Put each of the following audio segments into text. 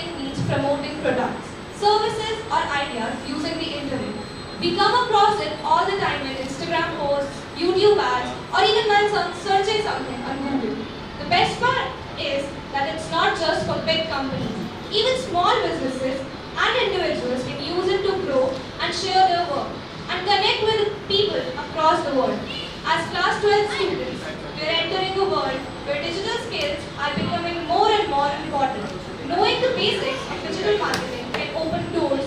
marketing means promoting products, services or ideas using the internet. We come across it all the time in Instagram posts, YouTube ads, or even when searching something on Google. The best part is that it's not just for big companies. Even small businesses and individuals can use it to grow and share their work and connect with people across the world. As class 12 students, we are entering a world where digital skills are becoming more and more important. Knowing the basics of digital marketing can open doors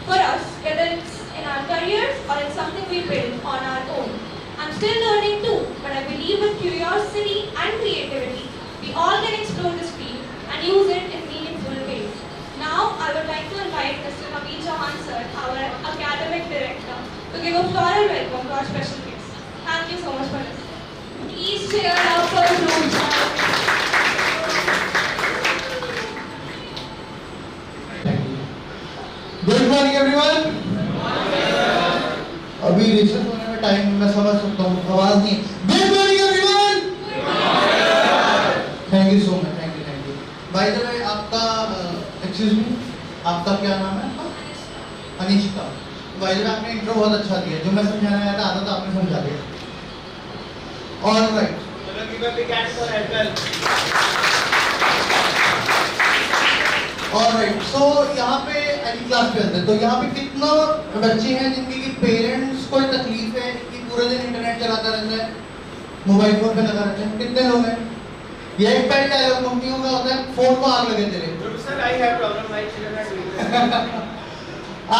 for us, whether it's in our careers or in something we build on our own. I'm still learning too, but I believe with curiosity and creativity, we all can explore this field and use it in meaningful ways. Now, I would like to invite Mr. Naveen Chauhan sir, our academic director, to give a floral welcome to our special guest. Thank you so much for this. Please cheer up for Dhruv sir. Good morning everyone. अभी recess होने में time मैं समझ सकता हूँ, आवाज नहीं। Good morning everyone. Thank you so much, thank you. By the way आपका एक्सक्यूज मी, आपका क्या नाम है? अनिशिका। बाय द वे आपने इंट्रो बहुत अच्छा दिया, जो मैं समझाना आया था आधा तो आपने समझा दिया। Alright, alright. सो यहाँ पे अगली क्लास पे आते हैं, तो यहाँ पे कितना बच्चे हैं जिनकी की पेरेंट्स को तकलीफ है कि पूरे दिन इंटरनेट चलाता रहता है, मोबाइल फोन पे लगा रहता है? कितने लोग हैं? ये एक पेट डायलॉग कंपनियों का होता है, फोन को आग लगे तेरे।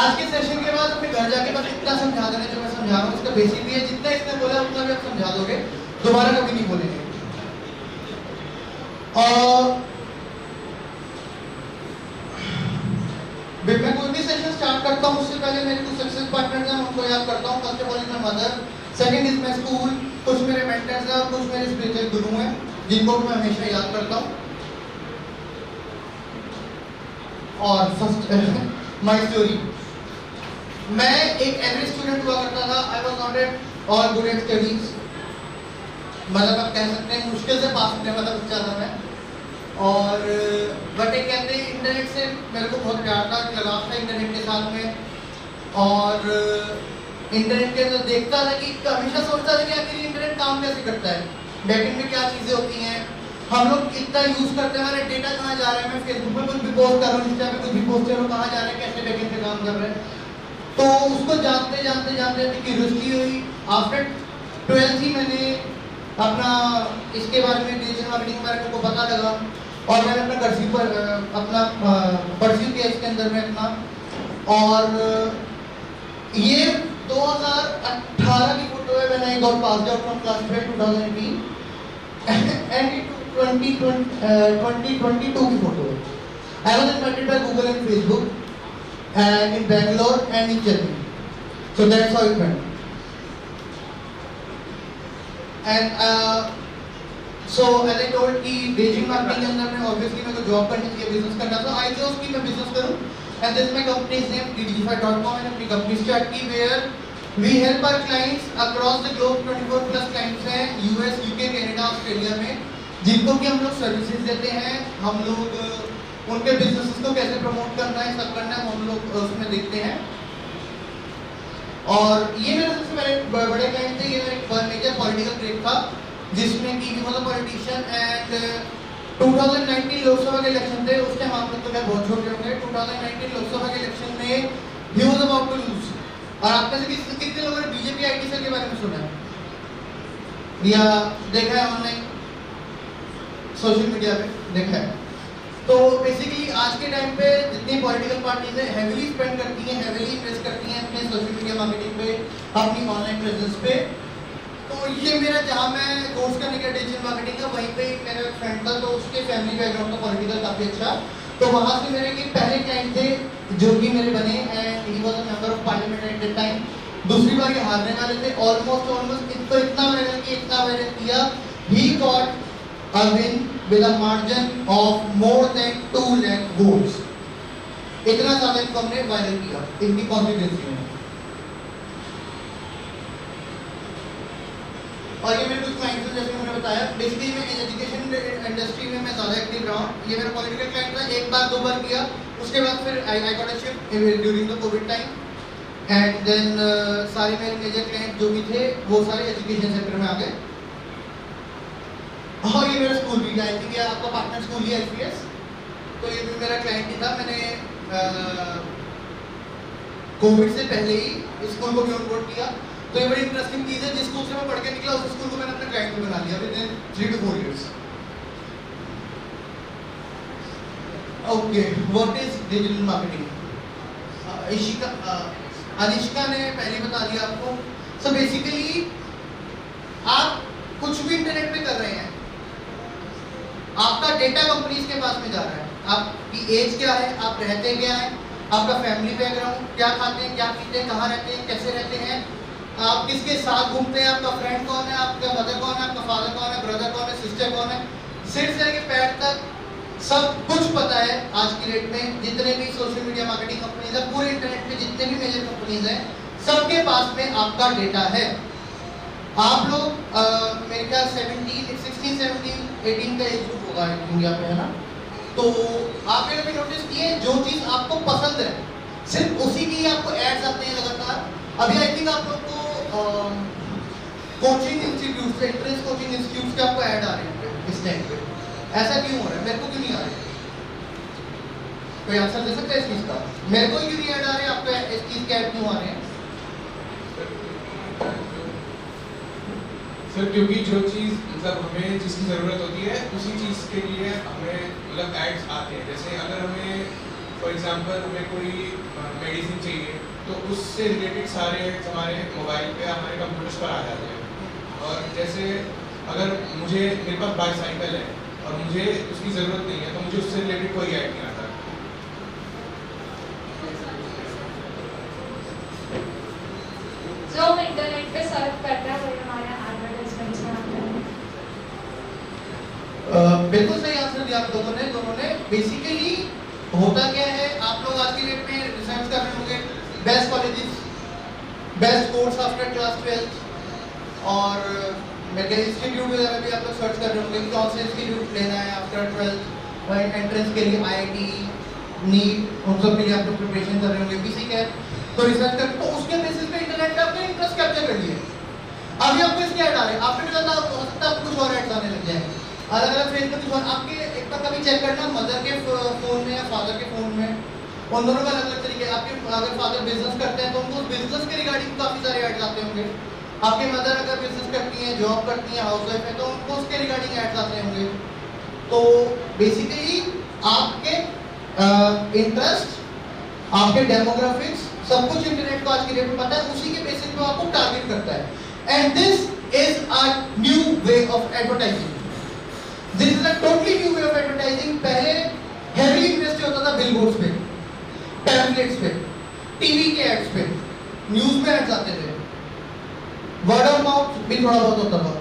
आज के सेशन के बाद अपने घर जाके बस इतना समझा देना जो मैं समझा रहा हूँ, इसका बेसिक भी है, जितना इसने बोला उतना भी आप समझा दोगे, दोबारा कभी नहीं बोलेंगे। मैं कोई भी सेशन स्टार्ट करता हूँ उससे पहले मेरे कुछ सक्सेस पार्टनर्स हैं, उनको याद करता हूँ। First of all is my mother, second is my school, कुछ मेरे मेंटर्स हैं और कुछ मेरे स्पिरिचुअल गुरु हैं जिनको मैं हमेशा याद करता हूँ। और फर्स्ट माय स्टोरी। मैं एक एवरेज स्टूडेंट हुआ करता था। I was not at all good at studies, मतलब आप कह सकते हैं मुश्किल से पास होने वाला बच्चा था मैं। और बट एक कहते हैं इंटरनेट से मेरे को बहुत प्यार था, लगाव था इंटरनेट के साथ में। और इंटरनेट के अंदर देखता था कि हमेशा सोचता था कि आखिर इंटरनेट काम कैसे करता है, बैकएंड में क्या चीज़ें होती हैं, हम लोग कितना यूज़ करते हैं, हमारा डेटा कहाँ जा रहा है। मैं फेसबुक पे कुछ भी पोस्ट कर रहा हूँ, इंस्टा पे कुछ भी पोस्ट कर रहा हूँ, कहाँ जा रहा है, कैसे बैकएंड पे काम कर रहे हैं। तो उसको जानते क्यूरियोसिटी हुई। आफ्टर 12th ही मैंने अपना इसके बारे में डिजिटल मार्केटिंग के बारे में को पता लगा और मैंने अपना परस्यू किया इसके अंदर में अपना। और ये 2018 की फोटो है, मैंने एक और pass out from class 12 2018 and 2022 की फोटो है। I was invited by Google and Facebook and in Bangalore and in Chennai. So that's how it went. And so as I told कि डिजिटल मार्केटिंग के अंदर में obviously मेरे को job करनी चाहिए, बिजनेस करना था। I chose कि मैं बिजनेस करूँ and this is my company's name digify.com। मैंने अपनी कंपनी स्टार्ट की where we help our clients across the globe। 24 plus clients हैं US, UK, कनाडा, ऑस्ट्रेलिया में, जिनको कि हम लोग सर्विसेज देते हैं। हम लोग उनके बिजनेसेस को कैसे प्रमोट करना है, सब करना है, हम लोग उसमें देखते हैं। और ये मेरे सबसे बड़े क्लाइंट थे। ये मेरा मेजर पॉलिटिकल ब्रेक था जिसमें कि was a politician and 2019 Lok Sabha के इलेक्शन थे। उस टाइम आप लोग तो बहुत छोटे होंगे। 2019 लोकसभा के इलेक्शन में ही वाज अबाउट टू लूज। और आप में से कितने लोगों ने बीजेपी आईटी सेल के बारे में सुना है या देखा है ऑनलाइन सोशल मीडिया पे देखा है? तो बेसिकली आज के टाइम पे जितनी पॉलिटिकल पार्टीज हैं हेवीली स्पेंड करती हैं, हेवीली इन्वेस्ट करती हैं अपने सोशल मीडिया मार्केटिंग पे, अपनी ऑनलाइन प्रेजेंस पे। तो ये मेरा जहाँ मैं कोर्स करने का डिजिटल मार्केटिंग का, वहीं पे मेरा फ्रेंड था, तो उसके फैमिली बैकग्राउंड का पॉलिटिकल काफ़ी अच्छा। तो वहाँ से मेरे के पहले क्लाइंट थे जो कि मेरे बने and he was a member of parliament at that time. दूसरी बार ये हारने वाले थे। ऑलमोस्ट इतना वायरल किया, he got a win with a margin of more than 2 lakh votes। इतना ज़्यादा इनको हमने वायरल किया इनकी कॉन्स्टिट्यूएंसी में। और ये मेरे कुछ क्लाइंट्स हैं, जैसे मैंने बताया बेसिकली मैं एजुकेशन इंडस्ट्री में मैं ज़्यादा एक्टिव रहा हूँ। ये मेरा पॉलिटिकल क्लाइंट था, एक बार 2 बार किया, उसके बाद फिर I got a shift during the COVID time and then सारे मेरे मेजर क्लाइंट जो भी थे वो सारे एजुकेशन सेक्टर में आ गए। और ये मेरा स्कूल भी, आई थिंक आपका पार्टनर स्कूल ही एलपीएस, तो ये भी मेरा क्लाइंट ही था। मैंने कोविड से पहले ही स्कूल को भी ऑनबोर्ड किया, तो ये बड़ी इंटरेस्टिंग चीज़ है। जिस स्कूल से मैं पढ़ के निकला उस स्कूल को मैंने अपना क्लाइंट भी बना लिया with in 3 to 4 years। Okay, what is digital marketing? Anishika ने पहले बता दिया आपको। सो बेसिकली आप कुछ भी इंटरनेट पे कर रहे हैं, आपका डेटा कंपनीज के पास में जा रहा है। आपकी एज क्या है, आप रहते क्या हैं, आपका फैमिली बैकग्राउंड, क्या खाते हैं, क्या पीते हैं, कहाँ रहते हैं, कैसे रहते हैं, आप किसके साथ घूमते हैं, आपका फ्रेंड कौन है, आपका मदर कौन है, आपका फादर कौन है, ब्रदर कौन है, सिस्टर कौन है, सिर से लेकर पैर तक सब कुछ पता है। आज की डेट में जितने भी सोशल मीडिया मार्केटिंग कंपनीज है, पूरे इंटरनेट पे जितने भी मेजर कंपनीज हैं, सबके पास में आपका डेटा है। आप लोग मेरे ख्याल 16, 17, 18 का एज ग्रुप होगा इंडिया पे, है ना? तो आपने कभी नोटिस किए जो चीज़ आपको पसंद है सिर्फ उसी की आपको एड्स आते हैं लगातार। अभी आई थिंक आप लोग को कोचिंग इंस्टीट्यूट से, एंट्रेंस कोचिंग इंस्टीट्यूट के आपको ऐड आ रहे हैं इस टाइम पे। ऐसा क्यों हो रहा है? मेरे को क्यों नहीं आ रहे? कोई आंसर दे सकता है इस चीज़ का? मेरे को क्यों नहीं ऐड आ रहे, आपको इस चीज़ के ऐड क्यों आ रहे हैं? सर क्योंकि जो चीज़ मतलब हमें जिसकी ज़रूरत होती है उसी चीज़ के लिए हमें मतलब एड्स आते हैं। जैसे अगर हमें फॉर एग्जांपल हमें कोई मेडिसिन चाहिए तो उससे रिलेटेड सारे एड्स हमारे मोबाइल पे, हमारे कंप्यूटर्स पर आ जाते हैं। और जैसे अगर मेरे पास बाईसाइकिल है और मुझे उसकी ज़रूरत नहीं है तो मुझे उससे रिलेटेड कोई ऐड नहीं आता। जो हम इंटरनेट पे सर्च करते हैं वही हमारे एडवर्टाइजमेंट्स में आता है। बिल्कुल सही आंसर दिया आप दोनों ने। बेसिकली होता क्या है, आप लोग आज की डेट में रिसर्च कर रहे होंगे best colleges, best course after class 12 और मेडिकल इंस्टीट्यूट वगैरह भी आप लोग सर्च कर रहे होंगे कि कौन से इंस्टीट्यूट लेना है आफ्टर 12 एंट्रेंस के लिए, आईआईटी, नीट, उन सब के लिए आप लोग प्रिपरेशन कर रहे होंगे, बीसी कैट, तो रिसर्च कर, तो उसके बेसिस पे इंटरनेट पे आपने इंटरेस्ट कैप्चर कर लिया। अभी आपको इसके ऐड आ रहे हैं, आपने भी हो सकता है कुछ और ऐड्स आने लग जाए अलग अलग फेज पे। कुछ और आपके एक बार कभी चेक करना मदर के फोन में या फादर के फोन में, उन दोनों का अलग अलग तरीके। आपके अगर फादर बिजनेस करते हैं तो उनको बिजनेस के रिगार्डिंग काफी सारे ऐड्स आते होंगे। आपके मदर अगर बिजनेस करती हैं, जॉब करती हैं, हाउस वाइफ है, तो उनको उसके रिगार्डिंग ऐड्स आते होंगे। तो बेसिकली आपके इंटरेस्ट, आपके डेमोग्राफिक्स, सब कुछ इंटरनेट को आज की डेट में पता है, उसी के बेसिस पे आपको टारगेट करता है। And this is a new way of advertising. This is a totally new way of advertising. पहले हेवी इन्वेस्ट होता था बिलबोर्ड्स पे, पैम्फलेट्स पे, टीवी के एड्स पे, न्यूज में एड्स आते थे, वर्ड ऑफ माउथ भी थोड़ा बहुत होता था।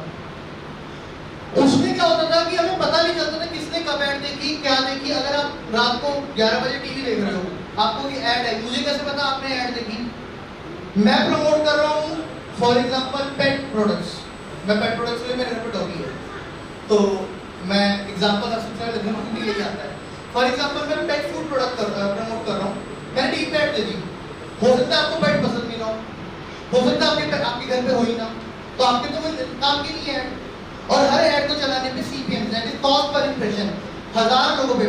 उसमें क्या होता था कि हमें पता नहीं चलता था किसने कब ऐड देखी, क्या देखी। अगर आप रात को 11 बजे टीवी देख रहे हो, आपको ये ऐड है, मुझे कैसे पता आपने ऐड देखी? मैं प्रमोट कर रहा हूँ फॉर एग्जांपल पेट प्रोडक्ट्स। मैं पेट प्रोडक्ट्स के लिए मेरे घर पे डॉगी है, तो मैं एग्जांपल सबसे पहले लग रहा हूँ कि यही आता है। फॉर एग्जांपल मैं पेट फूड प्रोडक्ट प्रमोट कर रहा हूँ, मैंने टीवी पे ऐड दे दी। हो सकता है आपको पेट पसंद नहीं ना हो सकता है आपके घर पे हो ही ना, तो आपके तो काम की नहीं है। और हर ऐड को चलाने पे CPM, that is cost per impression, 1000 लोगों पे,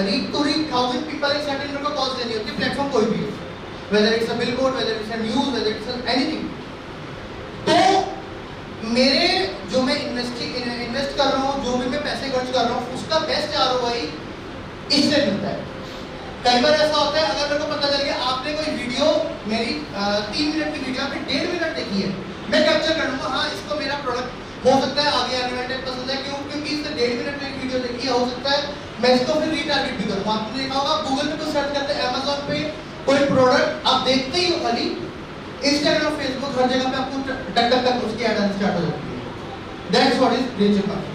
रीच टू रीच 1000 पीपल एक सर्टेन नंबर का कॉस्ट देनी होती है, प्लेटफॉर्म कोई भी हो, whether it's a billboard, whether it's a news, whether it's anything. तो मेरे जो मैं इन्वेस्ट कर रहा हूँ, जो भी मैं पैसे खर्च कर रहा हूँ, उसका बेस्ट ROI इससे मिलता है। कई बार ऐसा होता है, अगर मेरे को पता चल गया आपने कोई वीडियो मेरी 3 मिनट की वीडियो आपने 1.5 मिनट देखी है, मैं कैप्चर कर लूँगा, हाँ इसको मेरा प्रोडक्ट हो सकता है आगे आने वाले टाइम पसंद है, क्योंकि इसने 1.5 मिनट में वीडियो देखी है, हो सकता है मैं इसको फिर रीटारगेट भी करूँ। आपने देखा होगा गूगल पे कुछ सर्च करते हैं, Amazon पे कोई प्रोडक्ट आप देखते ही हो, खाली इंस्टाग्राम, फेसबुक, हर जगह पे आपको टक टक टक उसकी ऐड आनी स्टार्ट हो जाती है। That's what is digital marketing.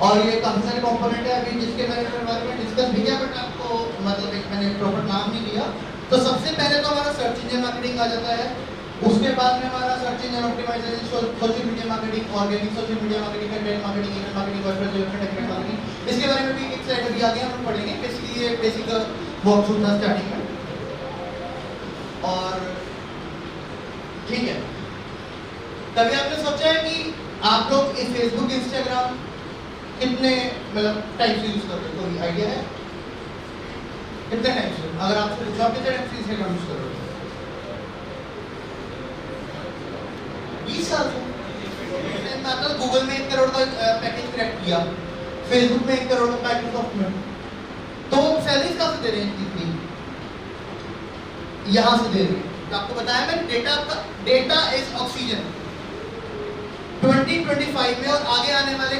और ये काफी सारे कंपोनेंट है अभी जिसके बारे में डिस्कस भी किया, बट आपको मतलब एक मैंने प्रॉपर नाम नहीं दिया। तो सबसे पहले तो हमारा सर्च इंजन मार्केटिंग आ जाता है, उसके बाद में हमारा search engine optimization, social media marketing, organic social media marketing, content marketing, email marketing, website development, affiliate marketing, इसके बारे में भी एक स्लाइड अभी आगे हम लोग पढ़ेंगे। बेसिकली ये बेसिक वर्कशॉप था स्टार्टिंग में। और ठीक है, तभी आपने सोचा है कि आप लोग इस फेसबुक, इंस्टाग्राम कितने मतलब टाइप से यूज कर रहे हो? कोई आइडिया है कितने टाइप से? अगर आपसे पूछा कितने टाइप से इंस्टाग्राम यूज कर रहे हो? 20 साल से। मतलब गूगल में 1 करोड़ का पैकेज क्रैक किया, फेसबुक में 1 करोड़ का, माइक्रोसॉफ्ट में, तो सैलरीज कहाँ से दे रहे हैं इतनी? यहाँ से दे रहे हैं। तो आपको बताया मैंने, डेटा का, डेटा इज ऑक्सीजन। 2025 में और आगे आने वाले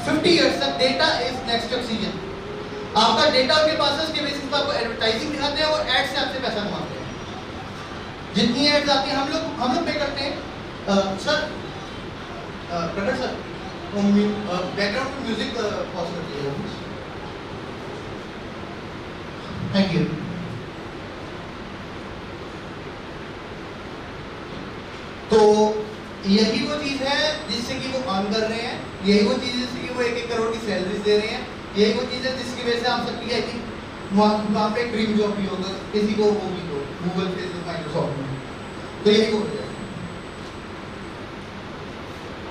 50 इयर्स तक डेटा इज नेक्स्ट ऑक्सीजन। आपका डेटा उनके पास है, उसके बेसिस पर आपको एडवर्टाइजिंग दिखाते हैं और एड से आपसे पैसा कमाते हैं। जितनी एड्स आती हैं हम लोग पे करते हैं। सर प्रकट सर, बैकग्राउंड में म्यूजिक पॉज कर दीजिएगा। Thank you. तो यही वो चीज है जिससे कि वो अर्न कर रहे हैं, यही वो चीज है जिससे कि वो 1-1 करोड़ की सैलरीज दे रहे हैं, यही वो चीज है जिसकी वजह से आप सबकी आई थिंक वहाँ पे ड्रीम जॉब भी होगा किसी को, होगी तो गूगल, फेसबुक, माइक्रोसॉफ्ट में, तो यही हो जाएगा।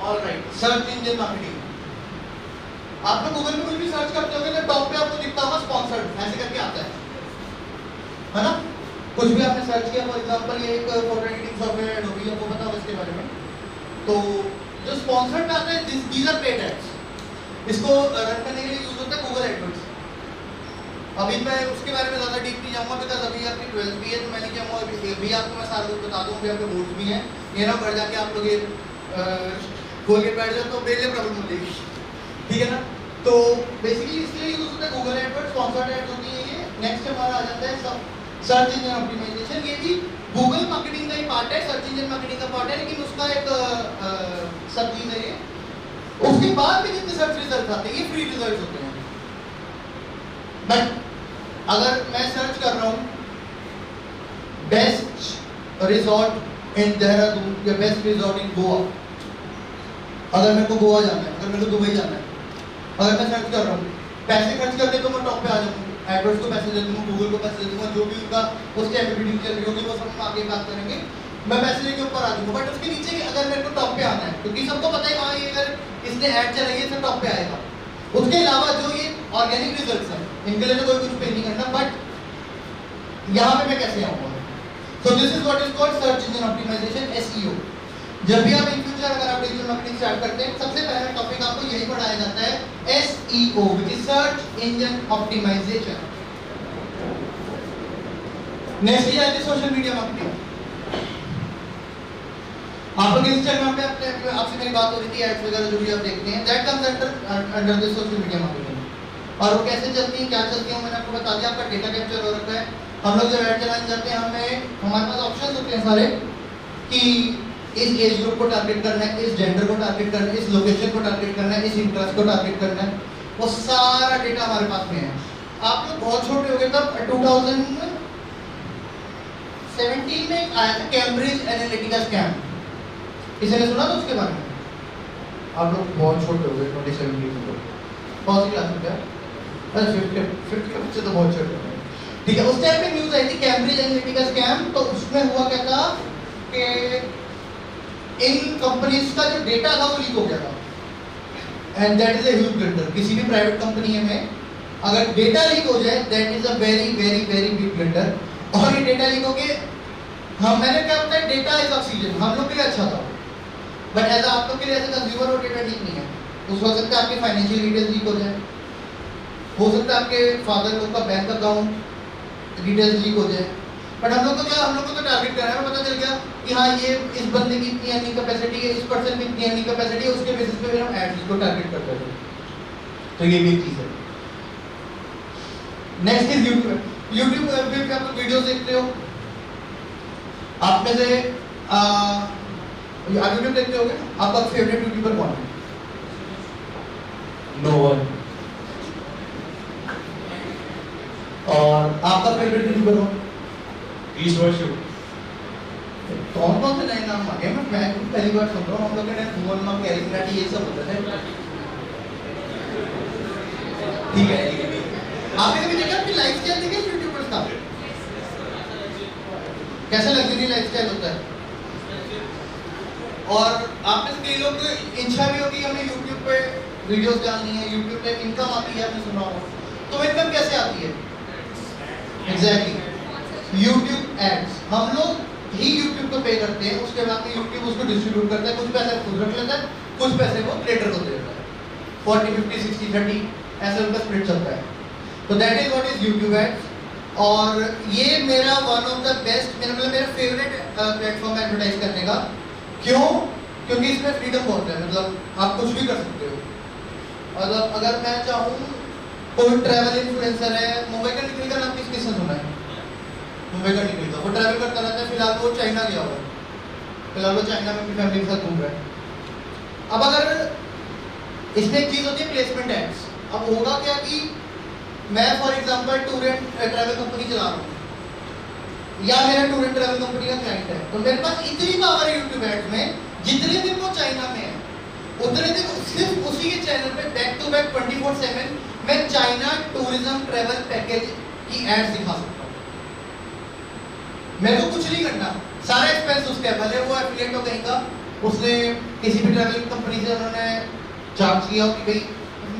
Alright, search engine marketing. आप लोग गूगल पे कुछ भी सर्च करते होंगे तो टॉप पे आपको दिखता होगा स्पॉन्सर्ड, ऐसे करके आता है ना? कुछ भी आपने सर्च किया, फॉर एग्जांपल ये एक फोटो एडिटिंग सॉफ्टवेयर एडोबी, आपको पता होगा इसके बारे में। तो जो स्पॉन्सर्ड में आता है, दीज आर पेड एड्स। इसको रन करने के लिए यूज होता है गूगल एडवर्ड्स। अभी मैं उसके बारे में ज़्यादा डीप नहीं जाऊँगा, बिकॉज अभी आपकी 12th भी है, तो मैं नहीं चाहूँगा अभी आपको मैं सारा कुछ बता दूँ, अभी आपके बोर्ड्स भी हैं, ये ना बढ़ जाके आप लोग ये खोल के बैठ जाओ तो मेरे प्रॉब्लम हो जाएगी, ठीक है ना? तो बेसिकली इसलिए यूज होता है गूगल एडवर्ड्स, स्पॉन्सर्ड एड्स होती है ये। नेक्स्ट हमारा आ जाता है सर्च इंजन ऑप्टिमाइजेशन। ये भी गूगल मार्केटिंग का ही पार्ट है, सर्च इंजन मार्केटिंग का पार्ट है, लेकिन उसका एक सब चीज है ये। उसके बाद भी जितने सर्च रिजल्ट आते हैं ये फ्री रिजल्ट होते हैं। बट अगर मैं सर्च कर रहा हूँ बेस्ट रिजॉर्ट इन देहरादून या बेस्ट रिजॉर्ट इन गोवा, अगर मेरे को गोवा जाना है, अगर मेरे को दुबई जाना है, अगर मैं सर्च कर रहा हूँ, पैसे खर्च करके तो मैं टॉप पे आ जाऊँगा, एडवर्ड्स को पैसे दे दूँगा, गूगल को पैसे दे दूँगा, जो भी उनका उस टाइम पे वीडियो चल रही होगी वो सब हम आगे बात करेंगे, मैं पैसे लेके ऊपर आ जाऊँगा। बट उसके नीचे अगर मेरे को टॉप पे आना है, क्योंकि सबको पता है वहाँ ये अगर इसने ऐड चलाई है तो टॉप पे आएगा। उसके अलावा जो ये ऑर्गेनिक रिजल्ट्स हैं, इनके लिए तो कोई कुछ पे नहीं करना, बट यहाँ पे मैं कैसे आऊँगा? So this is what is called search engine optimization, SEO. जब भी आप इन फ्यूचर अगर आप डिजिटल मार्केटिंग स्टार्ट करते हैं, सबसे पहला टॉपिक आपको यही पढ़ाया जाता है, SEO, which is search engine optimization. Next is आती है सोशल मीडिया मार्केटिंग। आप लोग इंस्टाग्राम पे अपने आपसे मेरी बात हो रही थी, एड्स वगैरह जो भी आप देखते हैं, that comes under the social media marketing. और वो कैसे चलती है, क्या चलती है, मैंने आपको बता दिया। आपका डेटा कैप्चर हो रखा है। हम लोग जब ऐड चलाने जाते हैं, हमारे पास ऑप्शंस होते हैं सारे कि इस एज ग्रुप को टारगेट करना है, इस जेंडर को टारगेट करना है, इस लोकेशन को टारगेट करना है, इस इंटरेस्ट को टारगेट करना है, वो सारा डेटा हमारे पास में है। आप लोग बहुत छोटे हो गए तब 2017 में आया था कैम्ब्रिज एनालिटिका स्कैम, किसी ने सुना था उसके बारे में? आप लोग बहुत छोटे हो गए 2017 में, कौन सी क्लास में थे? अरे 50 के बच्चे तो बहुत छोटे हो गए, ठीक है। उस टाइम पे न्यूज़ आई थी कैम्ब्रिज एनालिटिका स्कैम। तो उसमें हुआ क्या था कि इन कंपनीज का जो डेटा था वो लीक हो गया था, and that is a huge blunder. किसी भी प्राइवेट कंपनी में अगर डेटा लीक हो जाए, that is a very very very big blunder. और ये डेटा लीक हो के मैंने क्या बताया, डेटा इज ऑक्सीजन, हम लोग के लिए अच्छा था, बट एज आप लोग के लिए एज कंज्यूमर वो डेटा ठीक नहीं है। उस हो सकता है आपके फाइनेंशियल डिटेल्स लीक हो जाए, हो सकता है आपके फादर लोग का बैंक अकाउंट डिटेल्स लीक हो जाए। बट हम लोग को तो टारगेट करना है, पता चल गया कि हाँ ये इस बंदे की इतनी अर्निंग कैपेसिटी है, इस पर्सन की इतनी अर्निंग कैपेसिटी है, उसके बेसिस पे फिर हम एड्स को टारगेट करते हैं। तो ये भी एक चीज़ है। नेक्स्ट इज यूट्यूब पे आप वीडियोस देखते हो, आप में से आप यूट्यूब देखते होगे, आपका फेवरेट यूट्यूबर कौन है? No one. और आपका फेवरेट यूट्यूबर कौन? कौन कौन से नए नाम आ गए? मैं खुद पहली बार सुन रहा हूँ। हम लोग के टाइम भुवन माँ, कैलिमिनाटी ये सब होते थे। ठीक है। आपने कभी देखा कि लाइफस्टाइल देखे यूट्यूबर्स का? कैसा लग्जरी लाइफस्टाइल होता है? और आप में से कई लोग इच्छा भी होगी हमें YouTube पे वीडियोस डालनी है, YouTube पे इनकम आती है, आपने सुना होगा। तो इनकम कैसे आती है? Exactly YouTube ads. हम लोग ही YouTube को पे करते हैं, उसके बाद में YouTube उसको डिस्ट्रीब्यूट करता है, कुछ पैसे खुद रख लेता है, कुछ पैसे वो क्रिएटर को दे देता है। 40, 50, 60, 30 ऐसे उनका स्प्लिट चलता है। तो that is what is YouTube ads. और ये मेरा वन ऑफ द बेस्ट, मेरा फेवरेट प्लेटफॉर्म है एडवर्टाइज करने का। क्यों? क्योंकि इसमें फ्रीडम बहुत है, मतलब आप कुछ भी कर सकते हो। मतलब अगर मैं चाहूँ, कोई ट्रैवल इन्फ्लुएंसर है, मुंबई का निकल का नाम किसने सुना है? मुंबई का निकल का वो ट्रैवल करता रहता है। फिलहाल वो चाइना गया हुआ है, फिलहाल वो चाइना में अपनी फैमिली के साथ घूम रहा है। अब अगर इसमें एक चीज़ होती है प्लेसमेंट एड्स। अब होगा क्या कि मैं for example tour and travel company चला रहा हूँ, या मेरा टूर एंड ट्रैवल कंपनी का क्लाइंट है, तो मेरे पास इतनी पावर है यूट्यूब एड्स में, जितने दिन वो चाइना में है उतने दिन सिर्फ उसी के चैनल पे बैक टू बैक 24/7 मैं चाइना टूरिज्म ट्रैवल पैकेज की एड्स दिखा सकता हूँ। मेरे को कुछ नहीं करना, सारा एक्सपेंस उसका है। भले वो एफिलिएट हो कहीं का, उसने किसी भी ट्रैवल कंपनी से उन्होंने चार्ज किया हो कि भाई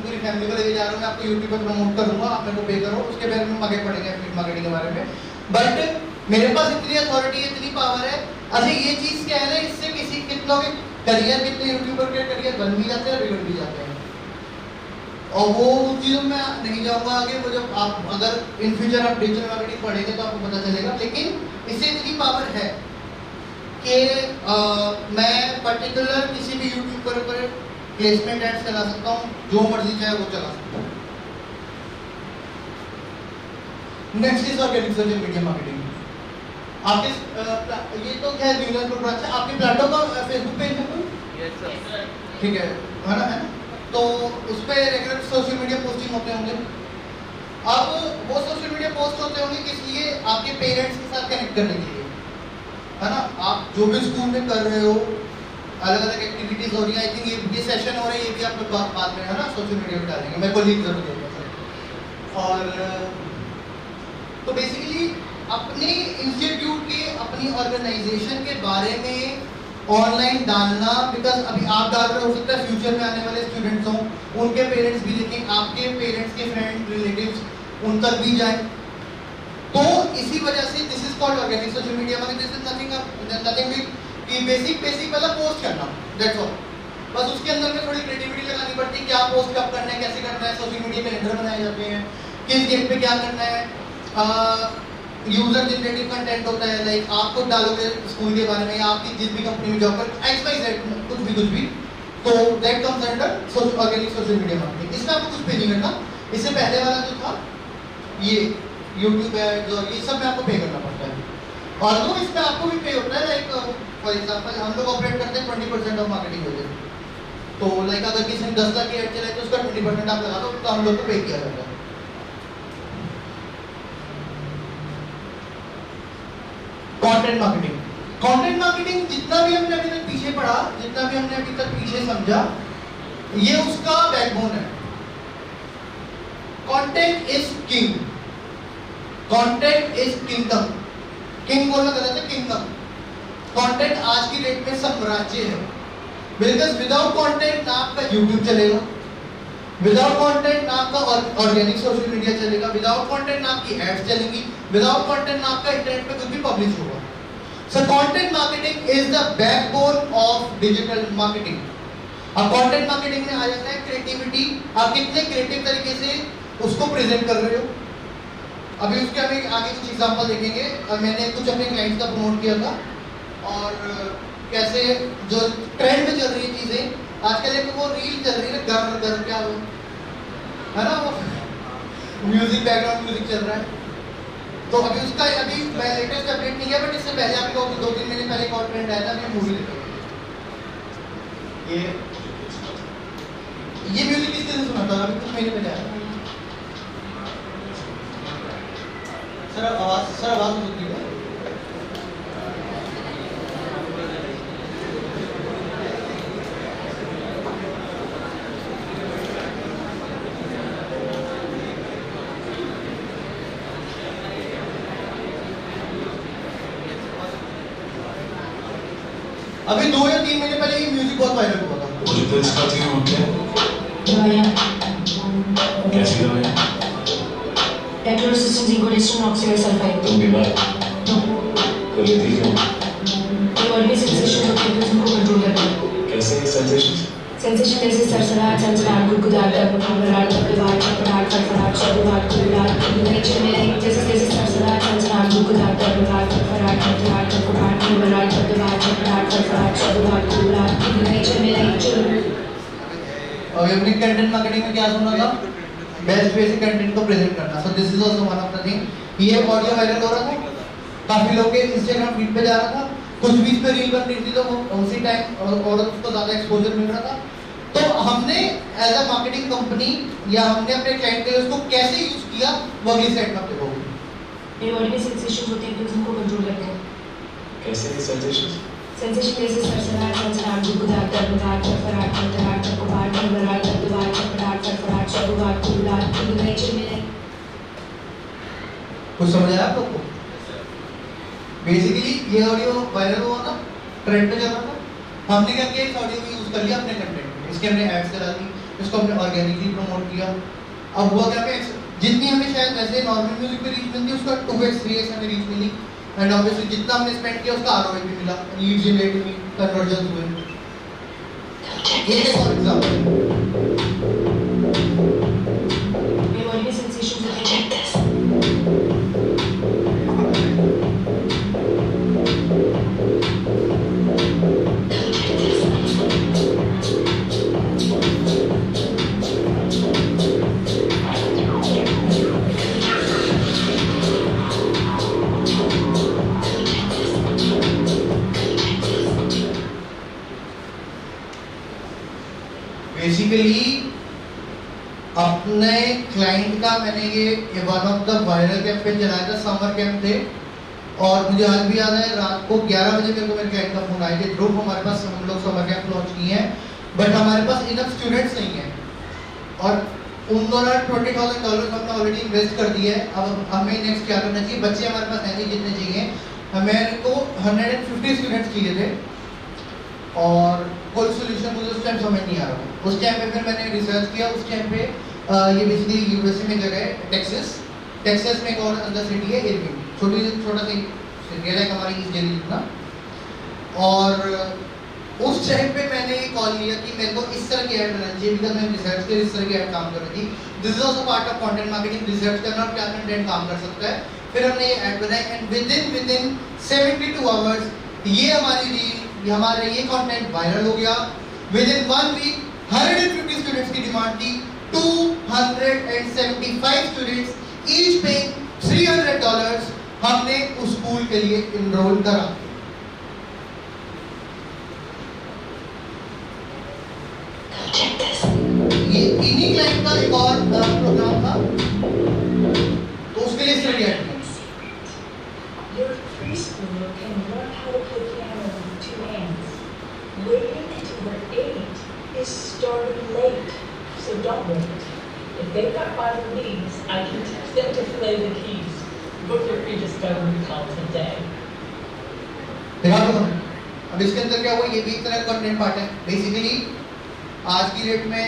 पूरी फैमिली को लेके जा रहा हूँ, मैं आपको यूट्यूब पर प्रमोट करूंगा, आप मेरे को पे करो, उसके बारे में आगे पढ़ेंगे एफिलिएट मार्केटिंग के बारे में। बट मेरे पास इतनी अथॉरिटी है, इतनी पावर है। अच्छा ये चीज़ क्या है ना, इससे किसी कितनों के करियर, कितने यूट्यूबर के करियर बन भी जाते हैं, बिगड़ भी जाते हैं। और वो चीज़ों में नहीं जाऊंगा आगे। वो जब आप अगर इन फ्यूचर आप डिजिटल मार्केटिंग पढ़ेंगे तो आपको पता चलेगा। लेकिन इससे इतनी पावर है कि मैं पर्टिकुलर किसी भी यूट्यूब पर प्लेसमेंट एड्स चला सकता हूँ, जो मर्जी चाहे वो चला सकता हूँ। Next is organic social media marketing. आपके ये तो क्या है, न्यूज़ प्रोडक्ट है। आपके प्लेटफॉर्म का फेसबुक पेज है कोई? Yes sir. ठीक है ना, है ना? तो उस पर रेगुलर सोशल मीडिया पोस्टिंग होते होंगे। अब वो सोशल मीडिया पोस्ट होते होंगे किस लिए? आपके पेरेंट्स के साथ कनेक्ट करने के लिए, है ना? आप जो भी स्कूल में कर रहे हो, अलग अलग एक्टिविटीज हो रही है। आई थिंक ये सेशन हो रहा है, ये भी आप लोग बाद में, है ना, सोशल मीडिया पे डालेंगे। मेरे को लिंक जरूर देगा। और तो बेसिकली अपने इंस्टीट्यूट के, अपनी ऑर्गेनाइजेशन के बारे में ऑनलाइन डालना, बिकॉज अभी आप डाल रहे हो सकता है फ्यूचर में आने वाले स्टूडेंट्स हों, उनके पेरेंट्स भी देखें, आपके पेरेंट्स के फ्रेंड रिलेटिव्स उन तक भी जाए। तो इसी वजह से this is called organic social media. मतलब दिस इज नथिंग कि बेसिक वाला पोस्ट करना, दैट्स ऑल। बस उसके अंदर में थोड़ी क्रिएटिविटी लगानी पड़ती है, क्या पोस्ट कब करना है, कैसे करना है। सोशल मीडिया कैलेंडर बनाए जाते हैं, किस डेट पे क्या करना है। यूजर जनरेटेड कंटेंट होता है, लाइक आप खुद डालोगे स्कूल के बारे में, या आपकी जिस भी कंपनी में जॉब कर XYZ कुछ भी, तो that comes under organic social media marketing. इसमें आपको कुछ पे नहीं करना। इससे पहले वाला जो था ये यूट्यूब एड्स और ये सब में आपको पे करना पड़ता है। और तो इसमें आपको भी पे होता है। लाइक फॉर एग्जांपल हम लोग ऑपरेट करते हैं 20% ऑफ मार्केटिंग हो जाए, तो लाइक अगर किसी ने 10 लाख की एड चलाई तो उसका 20% आप लगा दो, तो हम लोग को पे किया जाता है। कंटेंट मार्केटिंग जितना भी हमने अभी तक पीछे पढ़ा, जितना भी हमने अभी तक पीछे समझा, ये उसका बैकबोन है। Content is king, content is kingdom. King बोलना गलत है, किंगडम। कंटेंट आज की डेट में साम्राज्य है। बिकॉज विदाउट कंटेंट ना आपका यूट्यूब चलेगा, विदाउट कंटेंट ना आपका ऑर्गेनिक सोशल मीडिया चलेगा, विदाउट कंटेंट ना आपकी एड्स चलेंगी, विदाउट कंटेंट ना आपका इंटरनेट पे कुछ भी पब्लिश होगा। So content marketing is the backbone of digital marketing. अब कंटेंट मार्केटिंग में आ जाता है क्रिएटिविटी। आप कितने क्रिएटिव तरीके से उसको प्रेजेंट कर रहे हो। अभी उसके हमें आगे कुछ एग्जांपल देखेंगे। मैंने कुछ अपने क्लाइंट्स का प्रमोट किया था, और कैसे जो ट्रेंड में चल रही है चीजें आजकल, एक वो रील चल रही है ना, गर क्या वो है ना, वो म्यूजिक, बैकग्राउंड म्यूजिक चल रहा है। तो अभी उसका मैं लेटेस्ट अपडेट नहीं है, बट इससे पहले आपको 2-3 महीने पहले एक और ट्रेंड आया था, मैं मूवी देखा। ये म्यूजिक किसने सुना था? अभी कुछ महीने पहले आया। सर आवाज होती है। अभी 2 या 3 महीने पहले ये म्यूजिक बहुत वायरल हुआ था। मुझे तो इसका थी उठे कैसी दवाई Petrosistence equation oxysulfide. तुम बीमार तो लेती क्यों ये बॉडी सेंसेशन होती है तो उनको कंट्रोल करना है। कैसे सेंसेशन सेंसेशन जैसे सरसराहट, चंचलाहट, गुदगुदाहट, घबराहट, घबराहट, फड़फड़ाहट, फड़फड़ाहट, शर्राहट, कुबलाहट, नेचर में जैसे सरसराहट, चंचलाहट, गुदगुदाहट, घबराहट, फड़फड़ाहट, फड़फड़ाहट, फड़फड़ाहट, घबराहट, घबराहट, फड़फड़ाहट, फड़फड़ाहट, शर्राहट, कुबलाहट, नेचर में और हमने कंटेंट मार्केटिंग में क्या सुना था? बेस्ट वे से कंटेंट को प्रेजेंट करना। सो this is also one of the thing. ये ऑडियो वायरल हो रहा था, काफी लोग के इंस्टाग्राम फीड पे जा रहा था, कुछ भी इस पे रील बन रही थी तो वो उसी टाइम और उसको ज्यादा एक्सपोजर मिल रहा था। तो हमने एज अ मार्केटिंग कंपनी या हमने अपने क्लाइंट के लिए उसको कैसे यूज किया वो अगली स्लाइड में आप देखोगे। ये बॉडी में सेंसेशन होती है तो उनको कंट्रोल करना है। कैसे सेंसेशन सेंसेशन जैसे सरसराहट, चंचलाहट, गुदगुदाहट, घबराहट, फड़फड़ाहट, फड़फड़ाहट, फड़फड़ाहट, घबराहट, घबराहट, फड़फड़ाहट, फड़फड़ाहट, शर्राहट, कुबलाहट, नेचर में कुछ समझ आया आप लोग को? बेसिकली ये ऑडियो वायरल हुआ ना, ट्रेंड पे चल रहा था। हमने क्या किया, इस ऑडियो को यूज कर लिया अपने कंटेंट में, इसके हमने एड्स चला दी, इसको हमने ऑर्गेनिकली प्रमोट किया। अब हुआ क्या, पे जितनी हमें शायद वैसे नॉर्मल म्यूजिक पे रीच मिलती है उसका 2x 3x हमें रीच मिली, एंड ऑब्वियसली जितना हमने स्पेंड किया उसका आरओआई भी मिला, लीड जनरेट हुई, कन्वर्जन हुए। ये एक और एग्जांपल है। ये बॉडी में सेंसेशन होती है। बेसिकली अपने क्लाइंट का मैंने ये one of the viral campaign चलाया था, समर कैंप थे, और मुझे आज भी याद है रात को 11 बजे मेरे को मेरे क्लाइंट का फोन आया कि ध्रुव हमारे पास हम लोग समर कैंप लॉन्च किए हैं बट हमारे पास इनफ स्टूडेंट्स नहीं है, और उन दौरान $20,000 हमने ऑलरेडी इन्वेस्ट कर दिया है। अब हमें नेक्स्ट क्या करना चाहिए, बच्चे हमारे पास हैं नहीं जितने चाहिए, हमें को 150 स्टूडेंट्स चाहिए थे और कोई सोल्यूशन मुझे उस टाइम समझ नहीं आ रहा था। उस टाइम पे फिर मैंने रिसर्च किया, उस टाइम पे ये बेसिकली यूएसए में जगह है टेक्सास में एक और अंदर सिटी है इरविन, छोटा सा सिटी है हमारी ईस्ट दिल्ली जितना। और उस टाइम पे मैंने ये कॉल लिया कि मेरे को इस तरह की ऐड बनानी चाहिए, बिकॉज मैं रिसर्च के इस तरह की ऐड काम कर रही थी। This is also part of content marketing, research करना और क्या कंटेंट काम कर सकता है। फिर हमने ये ऐड बनाई एंड विद इन 72 आवर्स ये हमारी रील, हमारा ये कंटेंट वायरल हो गया। विद इन 1 वीक 150 स्टूडेंट्स की डिमांड थी, 275 स्टूडेंट्स ईच पेइंग $300 हमने उस स्कूल के लिए इनरोल करा। ये इन्हीं क्लाइंट का एक और प्रोग्राम था, तो उसके लिए स्टडी ऐड किया। Your preschooler can learn how to play piano with 2 hands. Waiting until they're 8 is starting late, so don't wait. If they've got vital needs, I can teach them to play the keys. Book your pre-discovery call today. देखा तो अब इसके अंदर क्या हुआ, ये भी एक तरह का कंटेंट पार्ट है। बेसिकली आज की डेट में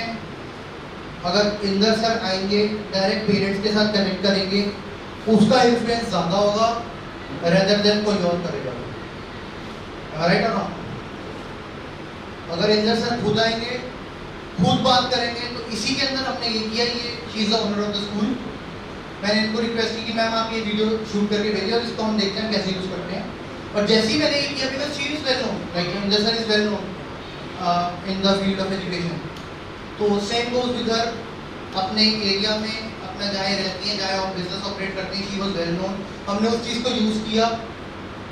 अगर इंदर सर आएंगे, डायरेक्ट पेरेंट्स के साथ कनेक्ट करेंगे, उसका इन्फ्लुएंस ज़्यादा होगा रेदर देन कोई और करेगा, राइट और नॉट? अगर इंदर सर खुद आएंगे, खुद बात करेंगे, तो इसी के अंदर हमने ये किया, ये she is the owner of the school. मैंने इनको रिक्वेस्ट की कि मैम आप ये वीडियो शूट करके भेजिए और इसको हम देखते हैं कैसे यूज़ करते हैं। और जैसे ही मैंने ये किया, because she is well known, like Inder sir is well known in the field of education, तो सेम गोज विद हर, अपने एरिया में अपना जहाँ रहती हैं, जहाँ हम बिजनेस ऑपरेट करते हैं, शी वाज वेल नोन। हमने उस चीज़ को यूज़ किया,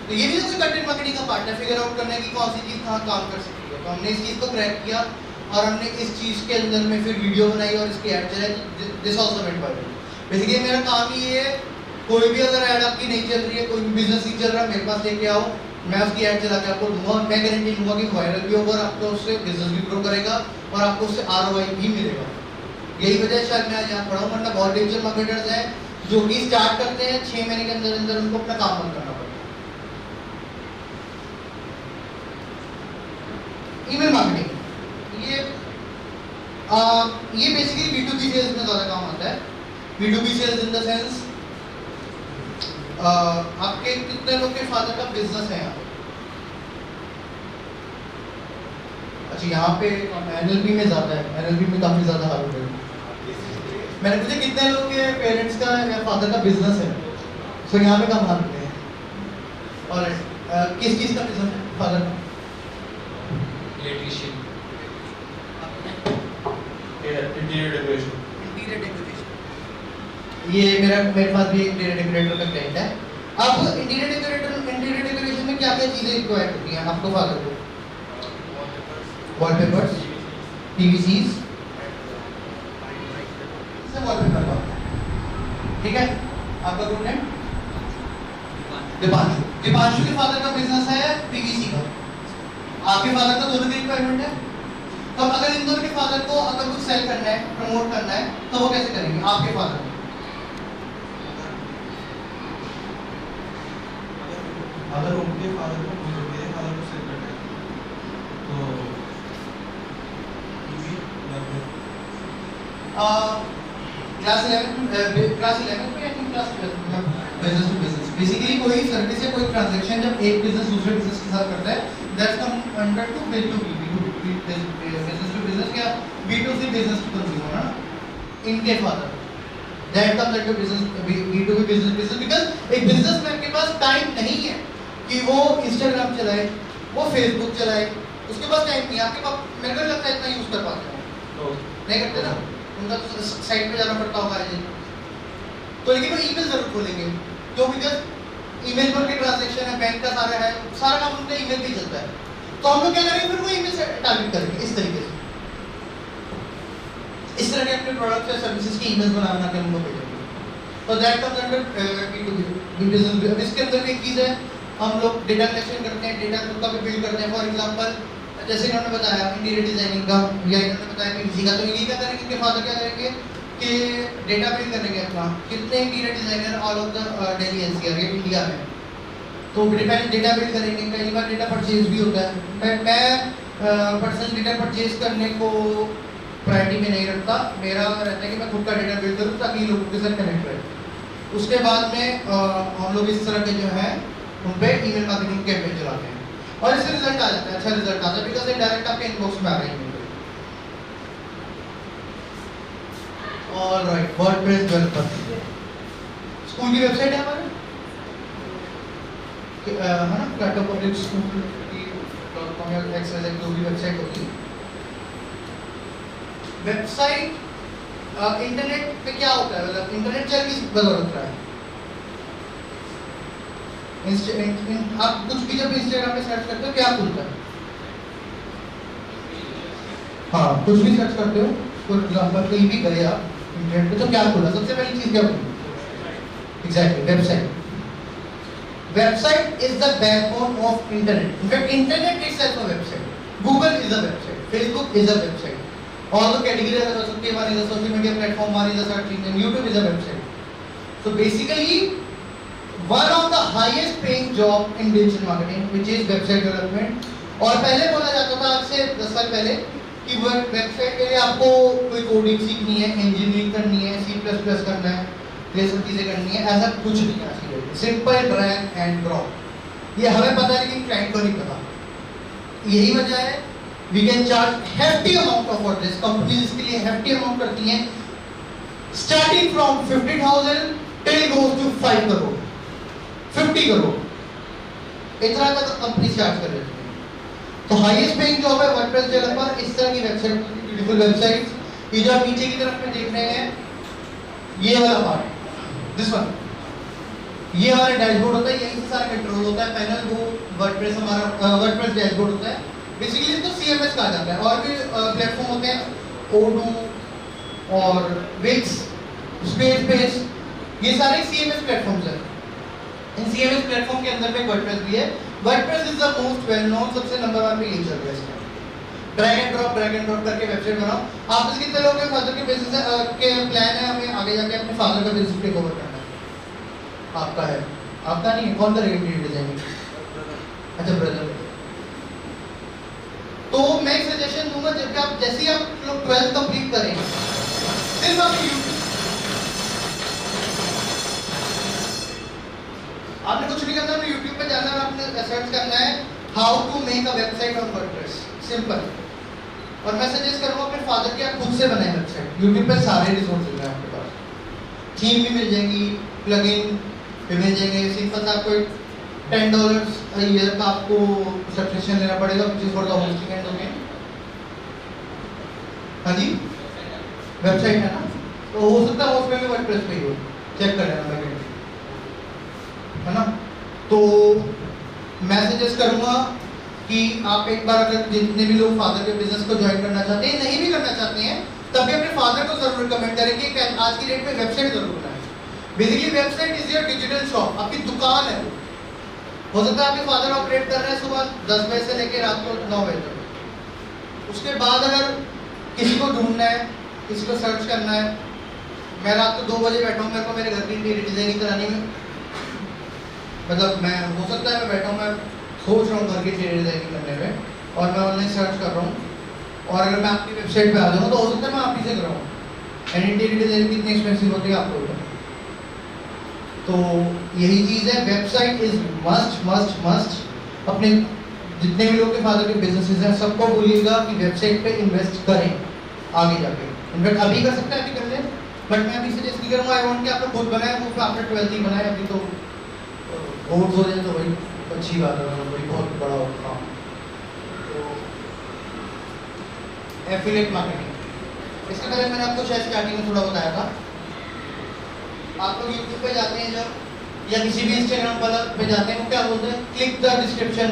तो ये भी जैसे कंटेंट मार्केटिंग का पार्ट है, फिगर आउट करना है कि कौन सी चीज़ कहाँ काम कर सकती है। तो हमने इस चीज़ को क्रैक किया और हमने इस चीज़ के अंदर में फिर वीडियो बनाई और इसकी ऐड चलाई। This also went viral. Basically मेरा काम ही ये है, कोई भी अगर ऐड आपकी नहीं चल रही है, कोई भी बिजनेस नहीं चल रहा, मेरे पास लेके आओ, मैं उसकी ऐड चला के आपको दूंगा और मैं गारंटी दूंगा कि वायरल भी होगा और आपको उससे बिजनेस भी ग्रो करेगा और आपको उससे आरओआई भी मिलेगा। यही वजह शायद मैं आज यहाँ पढ़ा हूँ, वरना बहुत डिजिटल मार्केटर्स हैं जो कि स्टार्ट करते हैं 6 महीने के अंदर अंदर उनको अपना काम बंद करना पड़ता है। ईमेल मार्केटिंग ये बेसिकली B2B सेल्स में ज़्यादा काम आता है। B2B sales in the sense आपके कितने लोग के फादर का बिजनेस है यहाँ पे? अच्छा, यहाँ पे NLP में ज़्यादा है, NLP में काफ़ी ज़्यादा हाल होता है। मैंने पूछा कितने लोग के पेरेंट्स का या फादर का बिजनेस है, सो यहाँ पे कम हाल होते हैं। और किस चीज़ का बिजनेस है फादर का? Electrician, interior decoration. ये मेरे पास भी इंटीरियर डेकोरेटर का क्लाइंट है। अब इंटीरियर डेकोरेशन में क्या क्या चीज़ें रिक्वायर होती हैं आपको फादर को? वॉलपेपर्स, PVCs, सब वॉलपेपर का, ठीक है। आपका गुड नेम दीपांशु के फादर का बिजनेस है PVC का। आपके फादर का दोनों की रिक्वायरमेंट है। तो अगर इन दोनों के फादर को अगर कुछ सेल करना है, प्रमोट करना है, तो वो कैसे करेंगे आपके फादर को? अगर उनके फादर को मेरे फादर को सेल करना है तो क्लास 11 में आई थिंक क्लास 12 में बिजनेस टू बिजनेस बेसिकली कोई सर्विस या कोई ट्रांजैक्शन जब एक बिजनेस दूसरे बिजनेस के साथ करता है that's come under to B2B business to business या B2C बिजनेस टू कंज्यूमर ना इनके father that comes under business B2B business because एक बिजनेसमैन के पास टाइम नहीं है कि वो इंस्टाग्राम चलाए, वो फेसबुक चलाए, उसके पास टाइम नहीं है। आपके पास मेरे को लगता है इतना यूज कर पाते हैं नहीं करते ना, उनका तो साइट पे जाना पड़ता होगा जी। तो लेकिन वो ईमेल जरूर खोलेंगे क्यों? बिकॉज ईमेल पर के ट्रांजैक्शन है, बैंक का सारा काम उनका ईमेल पे चलता है। तो हम लोग क्या करेंगे फिर वो ईमेल से टारगेट करेंगे इस तरीके से, इस तरह के अपने प्रोडक्ट्स या सर्विसेज की ईमेल्स बना के हम लोग भेजेंगे। तो that comes under B2B business. अब इसके अंदर एक चीज़ है, हम लोग डेटा कलेक्शन करते हैं, डेटा खुद का भी बिल्ड करते हैं। फॉर एग्जांपल जैसे इन्होंने बताया इंटीरियर डिजाइनिंग का या इन्होंने बताया PVC का, तो ये क्या करेंगे, इनके फादर क्या करेंगे कि डेटा बिल्ड करेंगे अपना, कितने interior designer all of the Delhi NCR या इंडिया में, तो डिपेंड डेटा बिल्ड करेंगे। कई बार डेटा परचेज भी होता है। मैं पर्सनल डेटा परचेज करने को प्रायोरिटी में नहीं रखता। मेरा रहता है कि मैं खुद का डेटा बिल्ड करूँ ताकि लोगों के साथ कनेक्ट रहे। उसके बाद में हम लोग इस तरह के जो है उन पे ईमेल मार्केटिंग कैंपेन चलाते हैं और इससे रिजल्ट आ जाता है, अच्छा रिजल्ट आता है बिकॉज ये डायरेक्ट आपके इनबॉक्स में आ रहे हैं। ऑलराइट, वर्डप्रेस डेवलपर स्कूल की वेबसाइट है हमारे, है ना, क्लाटो पब्लिक स्कूल की .com या एक्सेस जो भी वेबसाइट होती है। वेबसाइट इंटरनेट पे क्या होता है, मतलब इंटरनेट चल किस बदौलत होता है? आप कुछ भी जब इंस्टाग्राम पे सर्च करते हो क्या खुलता है? हाँ, कुछ भी सर्च करते हो, फॉर एग्जांपल कहीं भी गए आप इंटरनेट पे, तो क्या खुला? सबसे पहली चीज क्या खुली? Exactly, website. Website is the backbone of internet. In fact internet itself a website. Google is a website, Facebook is a website, all the categories are associated one is a social media platform, one is a search engine, YouTube is a website. So basically one of the highest paying job in digital marketing which is website development. और पहले बोला जाता था आज से 10 साल पहले कि वेबसाइट के लिए आपको कोई कोडिंग सीखनी है, इंजीनियरिंग करनी है, C++ करना है, ये सब चीजें करनी है। ऐसा कुछ नहीं है आज की डेट में। Simple drag and drop. ये हमें पता है लेकिन क्लाइंट को नहीं पता। यही वजह है we can charge hefty amount of for this। Companies इसके लिए hefty amount करती हैं, starting from 50,000 till goes to 5 crore, 50 crore, इतना तक कंपनी चार्ज कर रही है। तो हाईएस्ट पेइंग जॉब है वर्डप्रेस डेवलपर। इस तरह की वेबसाइट, ब्यूटीफुल वेबसाइट्स। ये जो आप नीचे की तरफ में देख रहे हैं, ये वाला पार्ट, दिस वन, ये हमारा डैशबोर्ड होता है, यहीं से सारा कंट्रोल होता है। पैनल वो वर्डप्रेस, हमारा वर्डप्रेस डैशबोर्ड होता है। बेसिकली इसको CMS कहा जाता है। और भी प्लेटफॉर्म होते हैं, Odoo और Wix, Squarespace, ये सारे CMS प्लेटफॉर्म्स हैं। इन CMS प्लेटफॉर्म के अंदर में वर्डप्रेस भी है। WordPress is the most well known, सबसे नंबर 1 पे ये चल रहा है इसका। ड्रैग एंड ड्रॉप करके वेबसाइट बनाओ। आप में कितने लोगों के फादर के बिजनेस के प्लान है हमें आगे जाके अपने फादर का बिजनेस टेक ओवर करना है? आपका है? आपका नहीं, कौन करेगा इंटीरियर डिजाइनिंग? अच्छा, ब्रदर। तो तो मैं एक सजेशन दूंगा, जब आप जैसे ही आप लोग 12th कंप्लीट करें, सिर्फ आप आपने कुछ नहीं करना, आपने YouTube पे जाना है, आपने सर्च करना है how to make a website on WordPress, simple. और मैं सजेस्ट करूंगा अपने फादर की आप खुद से बनाए वेबसाइट। YouTube पे सारे रिसोर्सेज हैं आपके पास, थीम भी मिल जाएंगी, प्लगइन भी मिल जाएंगे। सिंपल सा आपको $10 a ईयर का आपको सब्सक्रिप्शन लेना पड़ेगा, which is for the hosting and domain। हाँ जी, वेबसाइट है ना, तो हो सकता है उसमें भी वर्डप्रेस पे ही हो, चेक कर लेना बैकएंड, है ना। तो मैं सजेस्ट करूंगा कि आप एक बार, अगर जितने भी लोग फादर के बिजनेस को ज्वाइन करना चाहते हैं, नहीं भी करना चाहते हैं, तब भी अपने फादर को जरूर रिकमेंड करें कि आज की डेट में वेबसाइट जरूर बनाएं। Basically website is your digital shop, आपकी दुकान है। हो सकता है आपके फादर ऑपरेट कर रहे हैं सुबह 10 बजे से लेकर रात को 9 बजे तक। उसके बाद अगर किसी को ढूंढना है, किसी को सर्च करना है, मैं रात को 2 बजे बैठा हूँ, मेरे को मेरे घर की इंटीरियर डिजाइनिंग करानी में, मतलब मैं, हो सकता है मैं बैठा हूँ, मैं सोच रहा हूँ घर की इंटीरियर डिजाइनिंग करने में, और मैं ऑनलाइन सर्च कर रहा हूँ, और अगर मैं आपकी वेबसाइट पे आ जाऊँ तो हो सकता है मैं आप ही से कराऊँ। एंड इंटीरियर डिजाइनिंग कितनी एक्सपेंसिव होती है आपको पता है। तो यही चीज़ है, website is must must must. अपने जितने भी लोग के फादर के बिजनेसेस हैं, सबको बोलिएगा कि वेबसाइट पे इन्वेस्ट करें आगे जाके। इनफैक्ट अभी कर सकते हैं, अभी कर लें, बट मैं अभी सजेस्ट नहीं करूँगा। आई वांट कि आप लोग खुद बनाएं, वो आपने 12th ही बनाए, अभी तो कोर्स हो जाए तो वही अच्छी बात है, वही बहुत बड़ा काम। तो एफिलिएट मार्केटिंग, इसके पहले मैंने आपको शायद स्टार्टिंग में थोड़ा बताया था। आप लोग यूट्यूब पे जाते हैं जब, या किसी भी इंस्टाग्राम पे जाते हैं, वो क्या बोलते हैं, click the description,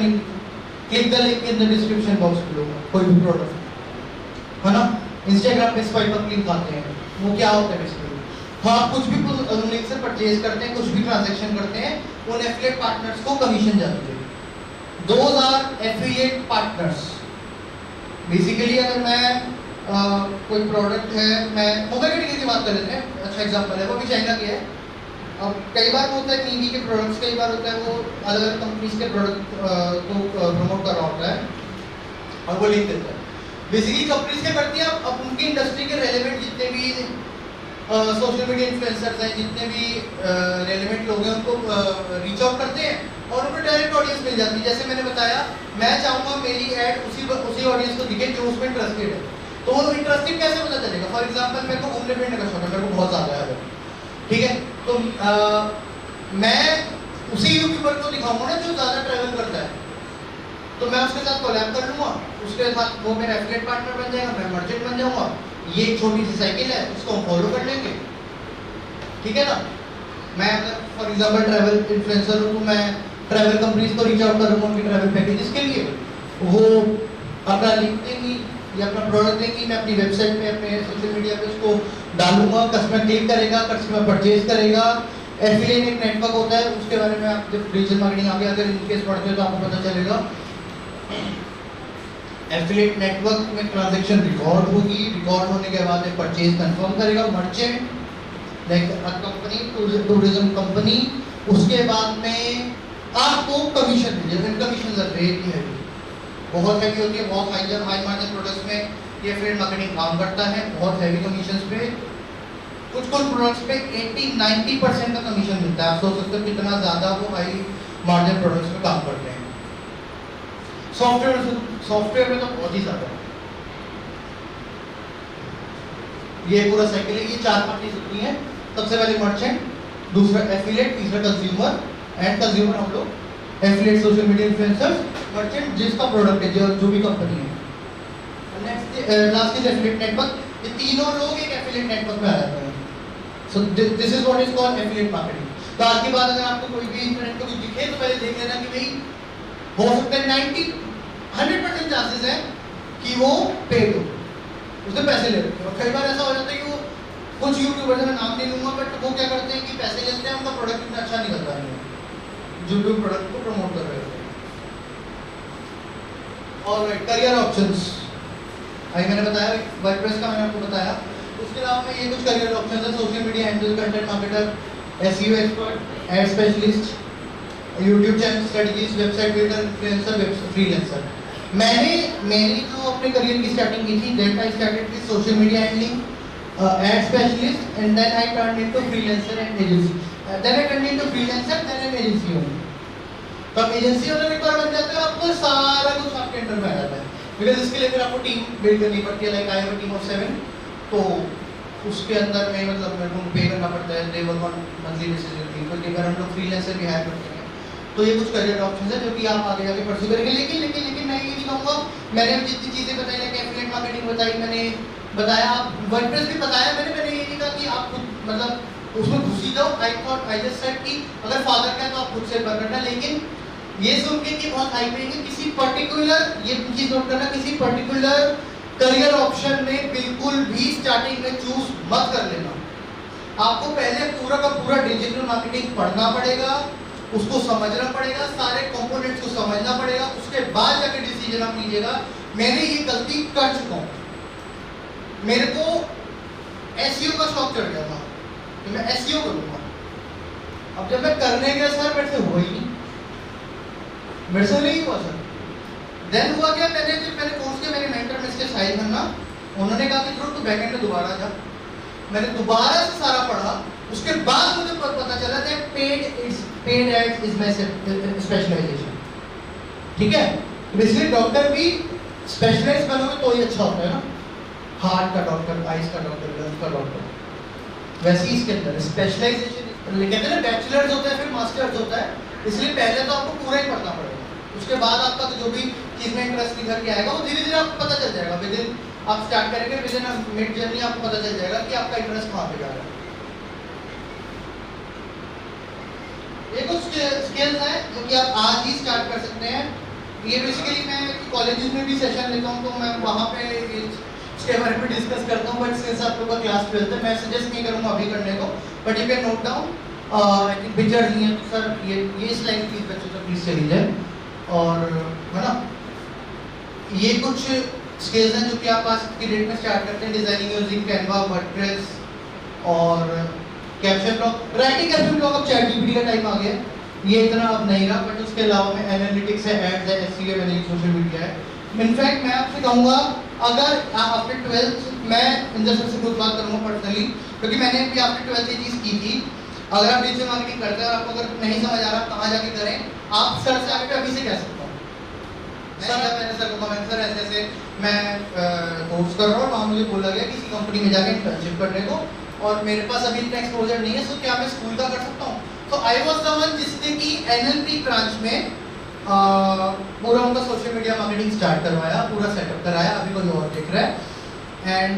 click the link in the description box below, कोई भी प्रोडक्ट, है ना। इंस्टाग्राम पे स्वाइप अप लिंक आते हैं, वो क्या होता है बेसिकली, हाँ कुछ भी लिंक से परचेज करते हैं, कुछ भी ट्रांजैक्शन करते हैं, उन एफिलिएट पार्टनर्स को कमीशन जाती है। Those are affiliate partners. Basically अगर मैं कोई प्रोडक्ट है, मैं मोबाइल कैटेगरी की बात कर लेते हैं, अच्छा एग्जांपल है, वो भी चाइना की है। अब कई बार होता है टीवी के प्रोडक्ट्स, कई बार होता है वो अलग अलग कंपनीज के प्रोडक्ट को प्रमोट कर रहा होता है और वो लिंक देता है। बेसिकली कंपनीज क्या करती है, अब उनकी इंडस्ट्री के रेलेवेंट जितने भी सोशल मीडिया इन्फ्लुएंसर्स हैं, जितने भी रेलेवेंट लोग हैं, उनको रीच आउट करते हैं और उनको डायरेक्ट ऑडियंस मिल जाती है। जैसे मैंने बताया, मैं चाहूँगा मेरी ऐड उसी ऑडियंस को दिखे जो उसमें इंटरेस्टेड है, तो वो इंटरेस्टेड कैसे पता चलेगा। फॉर एग्जांपल मेरे को घूमने फिरने का शौक है, मेरे को बहुत ज़्यादा है, ठीक है, तो मैं उसी यूट्यूबर को दिखाऊंगा ना जो ज़्यादा ट्रैवल करता है, तो मैं उसके साथ कोलैब कर लूँगा, उसके साथ वो मेरा एफिलिएट पार्टनर बन जाएगा, मैं मर्चेंट बन जाऊँगा। ये एक छोटी सी साइकिल है, उसको हम फॉलो कर लेंगे, ठीक है ना। मैं अगर फॉर एग्जांपल ट्रैवल इन्फ्लुएंसर हूँ, तो मैं ट्रैवल कंपनीज को रीच आउट करूँगा उनके ट्रैवल पैकेजेस के लिए, वो अपना लिंक देंगी या अपना प्रोडक्ट देंगी, मैं अपनी वेबसाइट पे, अपने सोशल मीडिया पे उसको डालूंगा, कस्टमर क्लिक करेगा, कस्टमर परचेज करेगा। एफिलिएट एक नेटवर्क होता है, उसके बारे में आप जब डिजिटल मार्केटिंग आगे अगर इनकेस पढ़ते हो तो आपको पता चलेगा। एफिलिएट नेटवर्क में ट्रांजैक्शन रिकॉर्ड होगी, रिकॉर्ड होने के बाद में परचेज कंफर्म करेगा merchant, like a company, tourism company, उसके बाद में आपको कमीशन मिलेगा। कमीशन रेट है, बहुत हैवी होती है, बहुत हाई मार्जिन प्रोडक्ट्स में ये एफिलिएट मार्केटिंग काम करता है, बहुत हैवी कमीशंस पे। कुछ प्रोडक्ट्स पे 80-90% का कमीशन मिलता है। आप सोच सकते हो कितना ज़्यादा वो हाई मार्जिन प्रोडक्ट्स में काम करते हैं। सॉफ्टवेयर में तो बहुत ही ज़्यादा है। ये पूरा साइकिल है, ये 4 पार्टीज होती हैं। सबसे पहले मर्चेंट, दूसरा एफिलिएट, तीसरा कंज्यूमर, एंड कंज्यूमर हम लोग affiliate social media influencers, merchant जिसका प्रोडक्ट है, जो भी कंपनी है, next last is affiliate network. ये तीनों लोग एक एफिलिएट नेटवर्क में आ जाते हैं। सो this is what is called affiliate marketing. तो आज के बाद अगर आपको कोई भी इंटरनेट पे कुछ दिखे तो पहले देख लेना कि भाई हो सकता है 100% चांसेस है कि वो पेड हो, उससे पैसे ले रहे हैं। और कई बार ऐसा हो जाता है कि वो कुछ यूट्यूबर्स, मैं नाम नहीं लूंगा, बट वो क्या करते हैं कि पैसे लेते हैं, उनका प्रोडक्ट इतना अच्छा निकलता नहीं है जो भी प्रोडक्ट को प्रमोट कर रहे होते हैं। ऑलराइट, करियर ऑप्शंस अभी मैंने बताया, वर्डप्रेस का मैंने आपको बताया। उसके अलावा में ये कुछ करियर ऑप्शंस हैं, social media handle, content marketer, SEO expert, ad specialist, YouTube channel strategies, website builder, influencer, freelancer. मैंने मेरी जो अपने करियर की स्टार्टिंग की थी, that I started with social media handling, ad specialist, and then I turned into freelancer and agency. Then I turned into freelancer, then an agency owner. तो आप agency owner एक बार बन जाते हो, आपको सारा कुछ आपके अंडर में आ जाता है, बिकॉज इसके लिए फिर आपको टीम बिल्ड करनी पड़ती है. Like I have a team of 7, तो उसके अंदर में मतलब मेरे को पे करना पड़ता है. They work on monthly basis with me, क्योंकि अगर हम लोग फ्रीलांसर भी हायर करते हैं तो ये कुछ करियर ऑप्शंस है जो कि आप आगे जाके परस्यू करेंगे. लेकिन मैं ये नहीं कहूँगा, मैंने अब जितनी चीज़ें बताई, लाइक एफिलिएट मार्केटिंग बताई, मैंने बताया, वर्डप्रेस भी बताया मैंने ये नहीं कहा कि आप खुद मतलब उसमें घुसी जाओ. आई जस्ट सेड कि अगर फादर का है तो आप खुद से कर करना. लेकिन ये सुन के कि बहुत हाई पेइंग है, किसी पर्टिकुलर, ये चीज़ नोट करना, किसी पर्टिकुलर करियर ऑप्शन में बिल्कुल भी स्टार्टिंग में चूज मत कर लेना. आपको पहले पूरा का पूरा डिजिटल मार्केटिंग पढ़ना पड़ेगा, उसको समझना पड़ेगा, सारे कंपोनेंट्स को समझना पड़ेगा, उसके बाद जाके डिसीजन आप लीजिएगा. मैंने ये गलती कर चुका हूँ. मेरे को एसईओ का शौक चढ़ गया था कि मैं एसईओ करूँगा. अब जब मैं करने गया सर, मेरे से हुआ ही नहीं, मेरे से नहीं हुआ सर. देन हुआ क्या, मैंने कोर्स किया, मेरे मेंटर मिस्टर साहिल खन्ना, उन्होंने कहा कि तू बैकएंड में दोबारा जा. मैंने दोबारा से सारा पढ़ा, उसके बाद मुझे पता चला कि paid ads is my specialization. ठीक है, इसलिए डॉक्टर भी स्पेशलाइज बनोगे तो ही अच्छा होता है ना. हार्ट का डॉक्टर, आइज का डॉक्टर, लंग्स का डॉक्टर, वैसे ही इसके अंदर स्पेशलाइजेशन. कहते हैं ना बैचलर्स होता है फिर मास्टर्स होता है, इसलिए पहले तो आपको पूरा ही पढ़ना पड़ेगा. उसके बाद आपका जो भी चीज़ में इंटरेस्ट निकल के आएगा वो धीरे धीरे आपको पता चल जाएगा. विदिन आप स्टार्ट करेंगे, विदिन मिड जर्नी आपको पता चल जाएगा कि आपका इंटरेस्ट कहाँ पे जा रहा है. ये कुछ स्किल्स हैं जो कि आप आज ही स्टार्ट कर सकते हैं. ये बेसिकली मैं कॉलेजेस में भी सेशन लेता हूँ तो मैं वहाँ पे इसके बारे में डिस्कस करता हूँ. बट सिंस आप लोग का क्लास 12th है, मैं सजेस्ट नहीं करूँगा अभी करने को, but you can note down. Picture नहीं है तो सर ये स्लाइड प्लीज बच्चों तो प्लीज चली जाए. और है ना, ये कुछ स्किल्स हैं जो कि आप आज की डेट में स्टार्ट करते हैं. डिजाइनिंग यूजिंग कैनवा, वर्डप्रेस और caption block. Writing caption block अब चैट जीपीटी का टाइम आ गया, ये इतना अब नहीं रहा. बट उसके अलावा में एनालिटिक्स है, एड्स है, एसईओ है, सोशल मीडिया है. इनफैक्ट मैं आपसे कहूँगा, अगर आफ्टर 12th मैं इन जैसे से कुछ बात करूँगा पर्सनली, क्योंकि मैंने भी आफ्टर 12th ये चीज़ की थी. अगर आप डिजिटल मार्केटिंग करते हैं और आपको अगर नहीं समझ आ रहा कहाँ जाके करें, आप सर से आके अभी से कह सकता हूँ. मैंने सर को कहा सर ऐसे ऐसे मैं कोर्स कर रहा हूँ, वहाँ मुझे बोला गया किसी कंपनी में जाके इंटर्नशिप करने को, और मेरे पास अभी इतना एक्सपोजर नहीं है, सो क्या मैं स्कूल का कर सकता हूँ. तो आई वॉज द वन जिसने कि एनएलपी ब्रांच में पूरा उनका सोशल मीडिया मार्केटिंग स्टार्ट करवाया, पूरा सेटअप कराया. अभी कोई और देख रहा है. And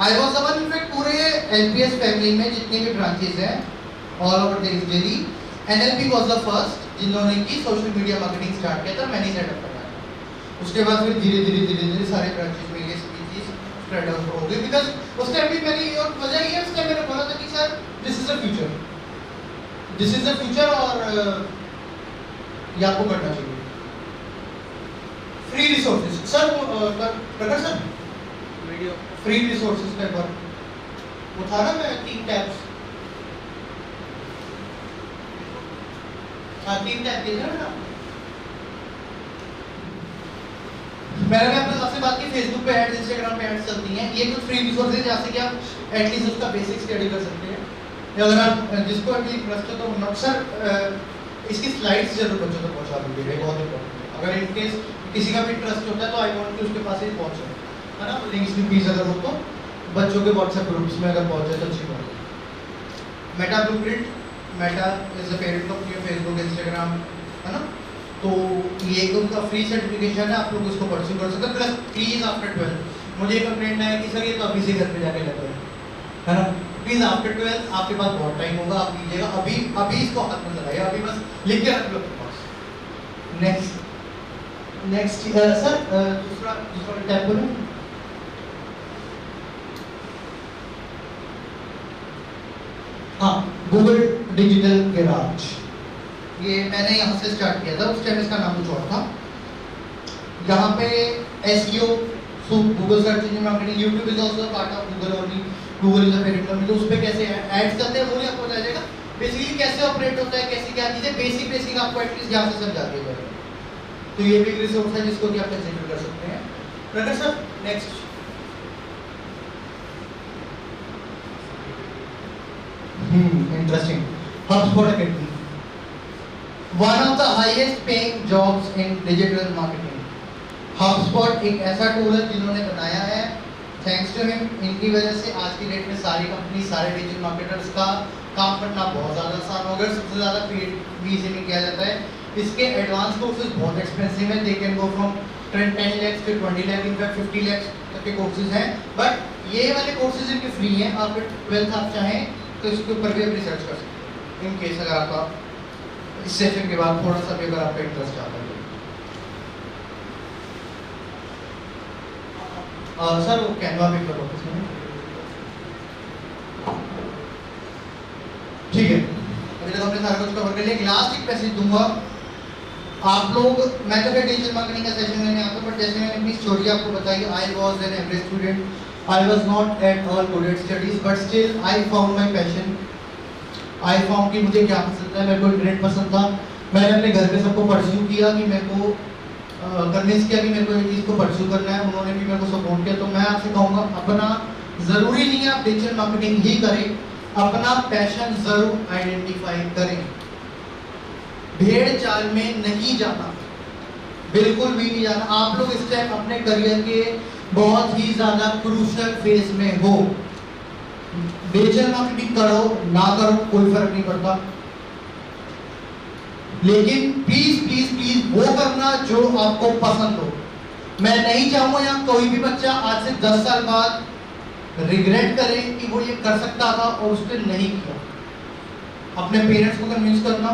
I was the one in fact पूरे एलपीएस फैमिली में जितनी भी ब्रांचेस हैं all over Delhi, NLP was the first जिन्होंने की सोशल मीडिया मार्केटिंग स्टार्ट किया था. मैंने सेटअप कराया. उसके बाद फिर धीरे धीरे सारे ब्रांचेस में ये चीज़ स्प्रेड आउट हो गई. बिकॉज उस टाइम भी मैंने, और वजह ये उस टाइम मैंने बोला था कि sir this is the future, this is the future, और ये आपको करना चाहिए. फ्री रिसोर्सेज सर, प्रकाश सर वीडियो फ्री रिसोर्सेज का पर वो था ना, मैं 3 टैब्स, 3 टैब देख रहे ना. मैंने आपसे बात की, फेसबुक पे एड्स, इंस्टाग्राम पे एड्स चलती हैं. ये कुछ फ्री रिसोर्सेज जहाँ से कि आप एटलीस्ट उसका बेसिक स्टडी कर सकते हैं. अगर आप जिसको अभी इंटरेस्ट हो तो सर इसकी स्लाइड्स जरूर बच्चों तक पहुँचा दीजिएगा, बहुत इंपॉर्टेंट है. अगर इन केस किसी का भी इंटरेस्ट होता है तो आई वांट कि उसके पास ही पहुँचे, है ना. लिंक्स भी प्लीज अगर हो तो बच्चों के व्हाट्सएप ग्रुप्स में अगर पहुँचे तो अच्छी बात है. Meta blueprint, Meta is the parent company of Facebook, Instagram, है ना. तो ये एक उनका फ्री सर्टिफिकेशन है, आप लोग उसको परस्यू कर सकते हैं. प्लस प्लीज आफ्टर 12th मुझे एक कंप्लेंट आया कि सर ये तो अभी से घर पे जाके लगे है ना. प्लीज आफ्टर 12th आपके पास बहुत टाइम होगा, आप लीजिएगा. अभी इसको हाथ में लगाइए, अभी बस लिख के रख लो अपने पास. नेक्स्ट सर दूसरा टैब बोलो. हाँ, गूगल डिजिटल गैराज. ये मैंने यहाँ से स्टार्ट किया था, उस टाइम इसका नाम कुछ और था. यहाँ पे SEO, Google search engine marketing, YouTube is also part of Google only. Google is a parent company, तो उस पे कैसे एड्स करते हैं वो नहीं आपको बताया जाएगा. बेसिकली कैसे ऑपरेट होता है, कैसे क्या चीज़ें, बेसिक आपको एटलीस्ट यहाँ से समझा दिया जाएगा. तो ये भी एक रिसोर्स है जिसको कि आप कंसीडर कर सकते हैं। Prakash sir next. Interesting. HubSpot Academy, one of the highest paying jobs in digital marketing. HubSpot एक ऐसा टूल है जिन्होंने बनाया है, थैंक्स टू हिम, इनकी वजह से आज की डेट में सारी कंपनी, सारे डिजिटल मार्केटर्स का काम करना बहुत ज़्यादा आसान हो गया। सबसे ज़्यादा पेड भी इसी में किया जाता है। इसके एडवांस कोर्सेज बहुत एक्सपेंसिव हैं, they can go from 10 lakhs to 20 lakh, in fact 50 lakhs तक के कोर्सेज हैं। बट ये वाले कोर्सेज इनके फ्री हैं, आप 12th आप चाहें तो इसके ऊपर भी आप रिसर्च कर सकते हैं इन केस अगर आपका इस सेशन के बाद थोड़ा सा भी अगर आपका इंटरेस्ट आता है। सर वो कैनवा पे करो ठीक है। अभी तक हमने सारा कुछ कवर कर लिया। एक लास्ट एक मैसेज दूंगा आप लोग, मैं तो डिजिटल मार्केटिंग का सेशन लेने आता हूँ, बट जैसे मैंने अपनी स्टोरी आपको बताई, I was an average student, I was not at all good at studies, but still I found my passion. I found कि मुझे क्या पसंद है, मेरे को इंटरनेट पसंद था। मैंने अपने घर पे सबको परस्यू किया कि मेरे को कन्विंस किया कि मेरे को ये चीज़ को परस्यू करना है, उन्होंने भी मेरे को सपोर्ट किया। तो मैं आपसे कहूँगा अपना, ज़रूरी नहीं है आप डिजिटल मार्केटिंग ही करें, अपना पैशन ज़रूर आइडेंटिफाई करें। भेड़ चाल में नहीं जाना, बिल्कुल भी नहीं जाना। आप लोग इस टाइम अपने करियर के बहुत ही ज़्यादा क्रूशल फेज में हो। डिजिटल मार्केटिंग करो ना करो कोई फर्क नहीं पड़ता, लेकिन प्लीज प्लीज प्लीज वो करना जो आपको पसंद हो। मैं नहीं चाहूंगा यहाँ कोई भी बच्चा आज से 10 साल बाद रिग्रेट करे कि वो ये कर सकता था और उसने नहीं किया। अपने पेरेंट्स को कन्विंस करना,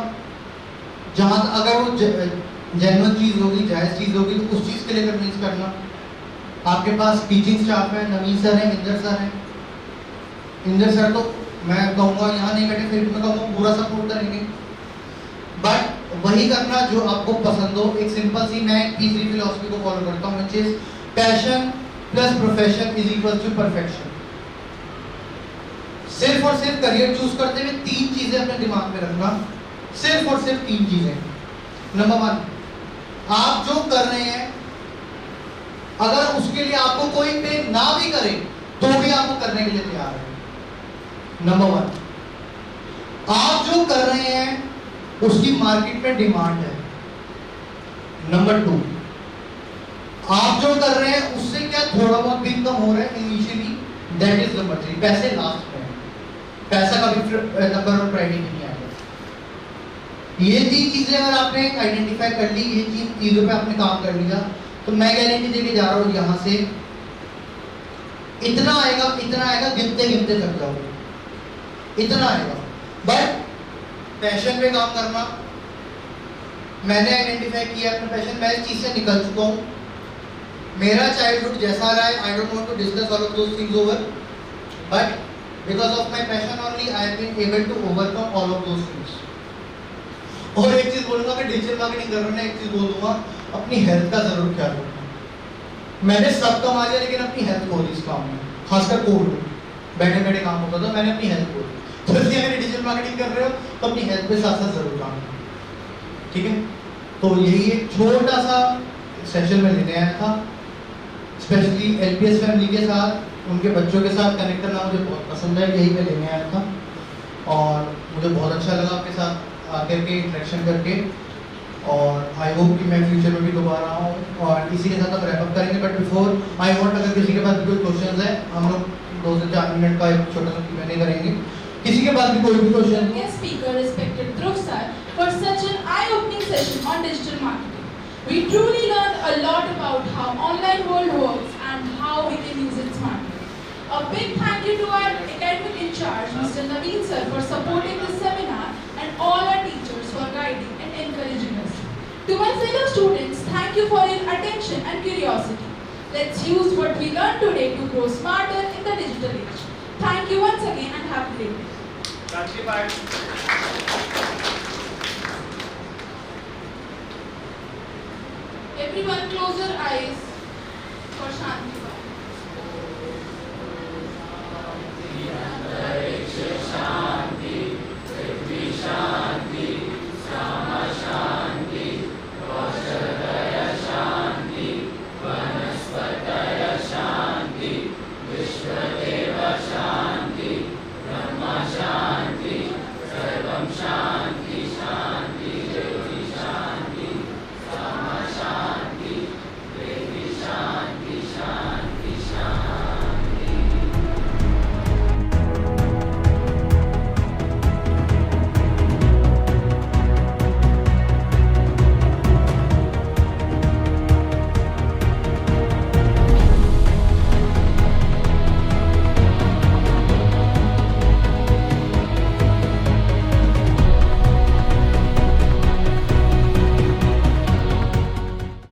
जहां अगर वो जेन्युइन चीज होगी, जायज चीज होगी, तो उस चीज के लिए कन्विंस करना। आपके पास टीचिंग स्टाफ है, नवीन सर है, इंदर सर है। इंदर सर तो मैं कहूँगा यहाँ नहीं बैठे, फिर मैं कहूँगा पूरा सपोर्ट करेंगे, बट वही करना जो आपको पसंद हो। एक सिंपल सी मैं तीसरी फिलॉसफी को फॉलो करता हूँ, which is passion plus profession is equal to perfection. सिर्फ और सिर्फ करियर चूज करते हुए 3 चीजें अपने दिमाग में रखना, सिर्फ और सिर्फ 3 चीजें। नंबर 1, आप जो कर रहे हैं अगर उसके लिए आपको कोई पे ना भी करे तो भी आपको करने के लिए तैयार है। नंबर 1, आप जो कर रहे हैं उसकी मार्केट में डिमांड है। नंबर 2, आप जो कर रहे हैं उससे क्या थोड़ा बहुत भी इनकम हो रहा है इनिशियली, दैट इज नंबर 3। पैसे लास्ट में, पैसा कभी नंबर 1 प्रायोरिटी नहीं आएगा। ये 3 चीजें अगर आपने आइडेंटिफाई कर ली, ये 3 चीजों पे आपने काम कर लिया, तो मैं गारंटी देके जा रहा हूँ यहाँ से इतना आएगा, गिनते गिनते थक जाओगे, इतना आएगा। बट पैशन पे काम करना, मैंने आइडेंटिफाई किया अपना पैशन, मैं इस चीज से निकल चुका हूँ। मेरा चाइल्डहुड जैसा रहा है, I don't want to discuss all of those things over, but because of my passion only I have been able to overcome all of those things. और एक चीज बोलूंगा, मैं डिजिटल मार्केटिंग कर रहा हूँ, एक चीज बोल दूंगा, अपनी हेल्थ का जरूर ख्याल रखना। मैंने सब कमा लिया लेकिन अपनी हेल्थ खो दी इस काम में, खासकर कोविड में बैठे बैठे काम होता था, मैंने अपनी हेल्थ खो दी। तो इसलिए अगर डिजिटल मार्केटिंग कर रहे हो तो अपनी हेल्थ पे साथ साथ जरूर काम करो, ठीक है। तो यही एक छोटा सा सेशन में लेने आया था, स्पेशली एलपीएस फैमिली के साथ, उनके बच्चों के साथ कनेक्ट करना मुझे बहुत पसंद है, यही मैं लेने आया था। और मुझे बहुत अच्छा लगा आपके साथ आकर के इंटरेक्शन करके, और आई होप कि मैं फ्यूचर में भी दोबारा आऊँ। और इसी के साथ हम रैप अप करेंगे, बट बिफोर आई वांट, अगर किसी के पास भी कोई क्वेश्चन है, हम लोग 2 से 4 मिनट का एक छोटा सा Q&A करेंगे। किसी के पास भी कोई भी question? Guest speaker, respected Dhruv sir, for such an eye-opening session on digital marketing. We truly learned a lot about how online world works and how we can use it smartly. A big thank you to our academic in charge, Mr. Naveen sir, for supporting this seminar, and all our teachers for guiding and encouraging us. To my fellow students, thank you for your attention and curiosity. Let's use what we learned today to grow smarter in the digital age. Thank you once again and have a great day. Everyone close your eyes for Shanti.